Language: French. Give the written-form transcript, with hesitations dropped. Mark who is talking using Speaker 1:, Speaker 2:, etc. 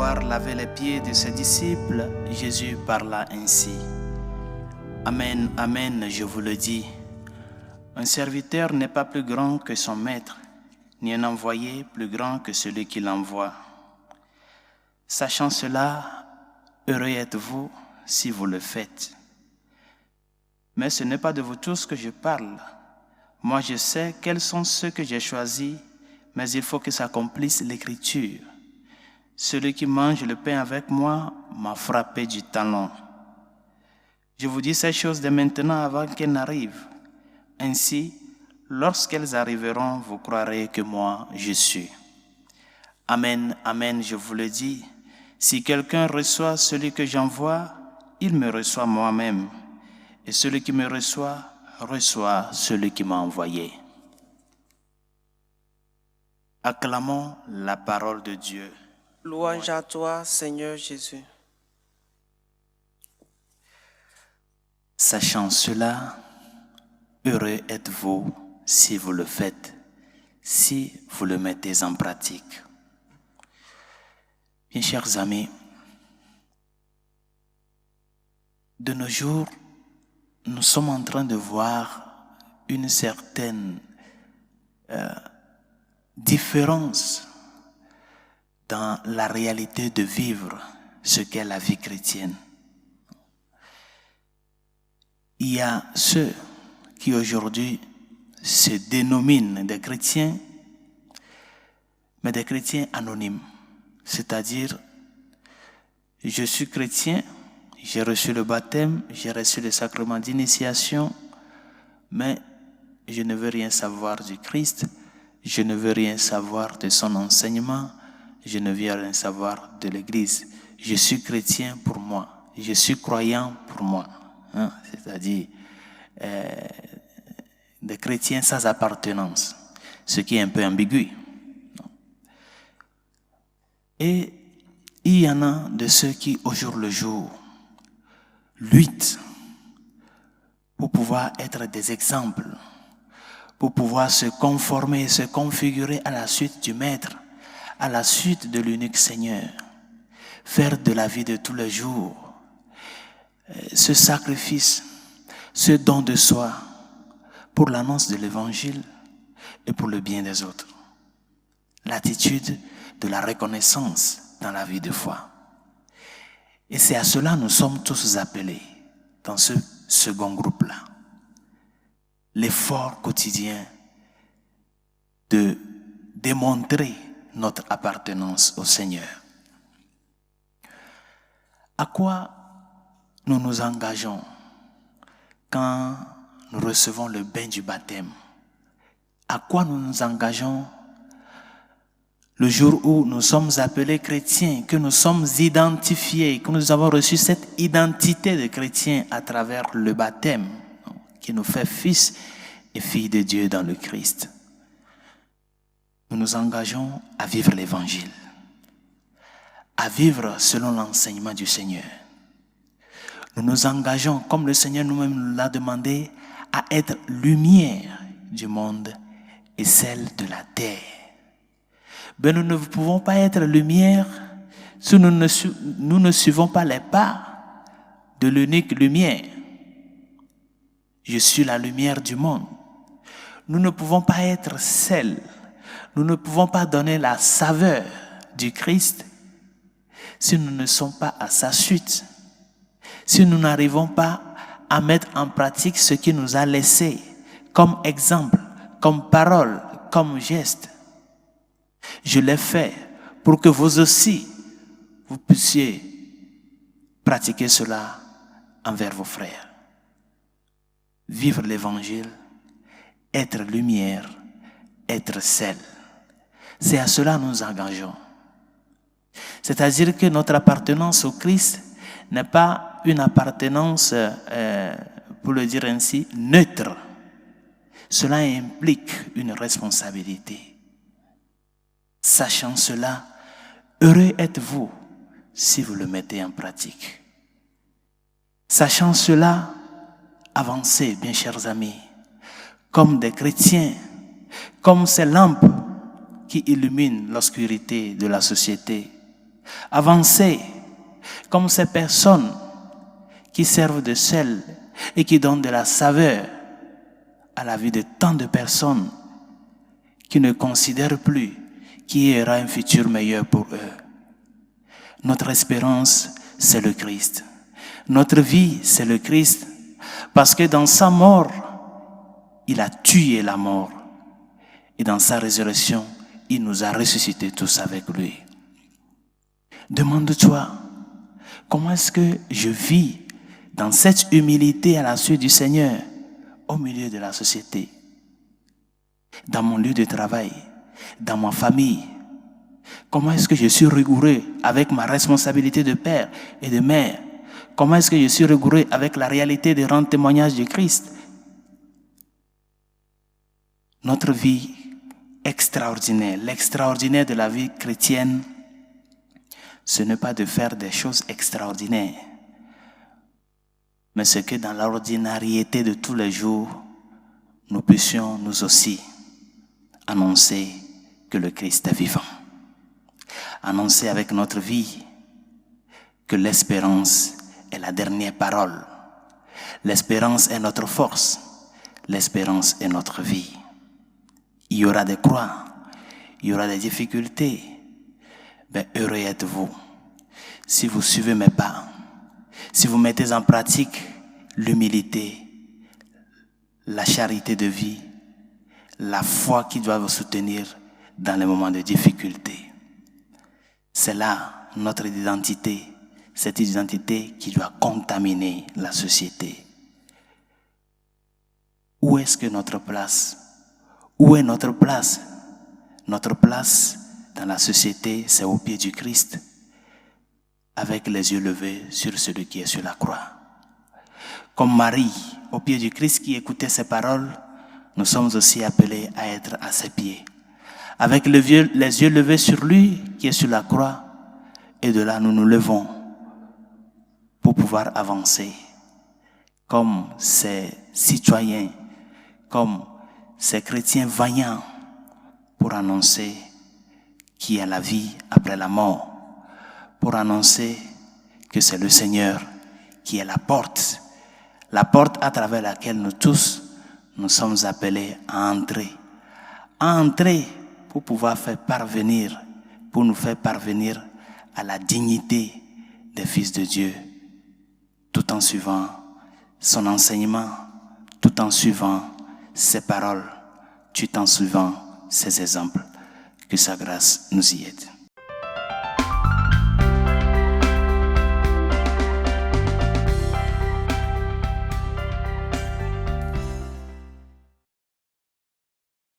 Speaker 1: avoir lavé les pieds de ses disciples, Jésus parla ainsi. Amen, amen, je vous le dis. Un serviteur n'est pas plus grand que son maître, ni un envoyé plus grand que celui qui l'envoie. Sachant cela, heureux êtes-vous si vous le faites. Mais ce n'est pas de vous tous que je parle. Moi, je sais quels sont ceux que j'ai choisis, mais il faut que s'accomplisse l'Écriture. Celui qui mange le pain avec moi m'a frappé du talon. Je vous dis ces choses dès maintenant avant qu'elles n'arrivent. Ainsi, lorsqu'elles arriveront, vous croirez que moi, je suis. Amen, amen, je vous le dis. Si quelqu'un reçoit celui que j'envoie, il me reçoit moi-même. Et celui qui me reçoit celui qui m'a envoyé. Acclamons la parole de Dieu.
Speaker 2: Louange à toi, Seigneur Jésus.
Speaker 1: Sachant cela, heureux êtes-vous si vous le faites, si vous le mettez en pratique. Bien chers amis, de nos jours, nous sommes en train de voir une certaine différence dans la réalité de vivre ce qu'est la vie chrétienne. Il y a ceux qui aujourd'hui se dénominent des chrétiens, mais des chrétiens anonymes. C'est-à-dire, je suis chrétien, j'ai reçu le baptême, j'ai reçu le sacrement d'initiation, mais je ne veux rien savoir du Christ, je ne veux rien savoir de son enseignement, je ne veux rien savoir de l'Église. Je suis chrétien pour moi, je suis croyant pour moi. C'est-à-dire des chrétiens sans appartenance, ce qui est un peu ambigu. Et il y en a de ceux qui, au jour le jour, luttent pour pouvoir être des exemples, pour pouvoir se conformer, se configurer à la suite du Maître, à la suite de l'unique Seigneur, faire de la vie de tous les jours, ce sacrifice, ce don de soi pour l'annonce de l'Évangile et pour le bien des autres. L'attitude de la reconnaissance dans la vie de foi. Et c'est à cela que nous sommes tous appelés dans ce second groupe-là. L'effort quotidien de démontrer notre appartenance au Seigneur. À quoi nous nous engageons quand nous recevons le bain du baptême? À quoi nous nous engageons le jour où nous sommes appelés chrétiens, que nous sommes identifiés, que nous avons reçu cette identité de chrétiens à travers le baptême qui nous fait fils et filles de Dieu dans le Christ? Nous nous engageons à vivre l'Évangile, à vivre selon l'enseignement du Seigneur. Nous nous engageons, comme le Seigneur nous-mêmes nous l'a demandé, à être lumière du monde et celle de la terre. Mais nous ne pouvons pas être lumière si nous ne suivons pas les pas de l'unique lumière. Je suis la lumière du monde. Nous ne pouvons pas être sel. Nous ne pouvons pas donner la saveur du Christ si nous ne sommes pas à sa suite. Si nous n'arrivons pas à mettre en pratique ce qu'il nous a laissé comme exemple, comme parole, comme geste. Je l'ai fait pour que vous aussi, vous puissiez pratiquer cela envers vos frères. Vivre l'Évangile, être lumière, être sel. C'est à cela que nous nous engageons. C'est-à-dire que notre appartenance au Christ n'est pas une appartenance, pour le dire ainsi, neutre. Cela implique une responsabilité. Sachant cela, heureux êtes-vous si vous le mettez en pratique. Sachant cela, avancez, bien chers amis, comme des chrétiens, comme ces lampes qui illuminent l'obscurité de la société. Avancer comme ces personnes qui servent de sel et qui donnent de la saveur à la vie de tant de personnes qui ne considèrent plus qu'il y aura un futur meilleur pour eux. Notre espérance, c'est le Christ. Notre vie, c'est le Christ. Parce que dans sa mort, il a tué la mort. Et dans sa résurrection, il nous a ressuscités tous avec lui. Demande-toi, comment est-ce que je vis dans cette humilité à la suite du Seigneur au milieu de la société, dans mon lieu de travail, dans ma famille? Comment est-ce que je suis rigoureux avec ma responsabilité de père et de mère? Comment est-ce que je suis rigoureux avec la réalité de rendre témoignage de Christ? Notre vie extraordinaire, l'extraordinaire de la vie chrétienne, ce n'est pas de faire des choses extraordinaires, mais c'est que dans l'ordinariété de tous les jours, nous puissions nous aussi annoncer que le Christ est vivant. Annoncer avec notre vie que l'espérance est la dernière parole. L'espérance est notre force. L'espérance est notre vie. Il y aura des croix, il y aura des difficultés. Mais heureux êtes-vous si vous suivez mes pas, si vous mettez en pratique l'humilité, la charité de vie, la foi qui doit vous soutenir dans les moments de difficulté. C'est là notre identité, cette identité qui doit contaminer la société. Où est-ce que notre place? Où est notre place? Notre place dans la société, c'est au pied du Christ, avec les yeux levés sur celui qui est sur la croix. Comme Marie, au pied du Christ qui écoutait ses paroles, nous sommes aussi appelés à être à ses pieds, avec les yeux levés sur lui qui est sur la croix, et de là nous nous levons pour pouvoir avancer comme ces citoyens, comme ces chrétiens vaillants pour annoncer qu'il y a la vie après la mort, pour annoncer que c'est le Seigneur qui est la porte à travers laquelle nous tous, nous sommes appelés à entrer pour pouvoir nous faire parvenir à la dignité des fils de Dieu, tout en suivant son enseignement, tout en suivant ses paroles, tout en suivant ses exemples. Que sa grâce nous y aide.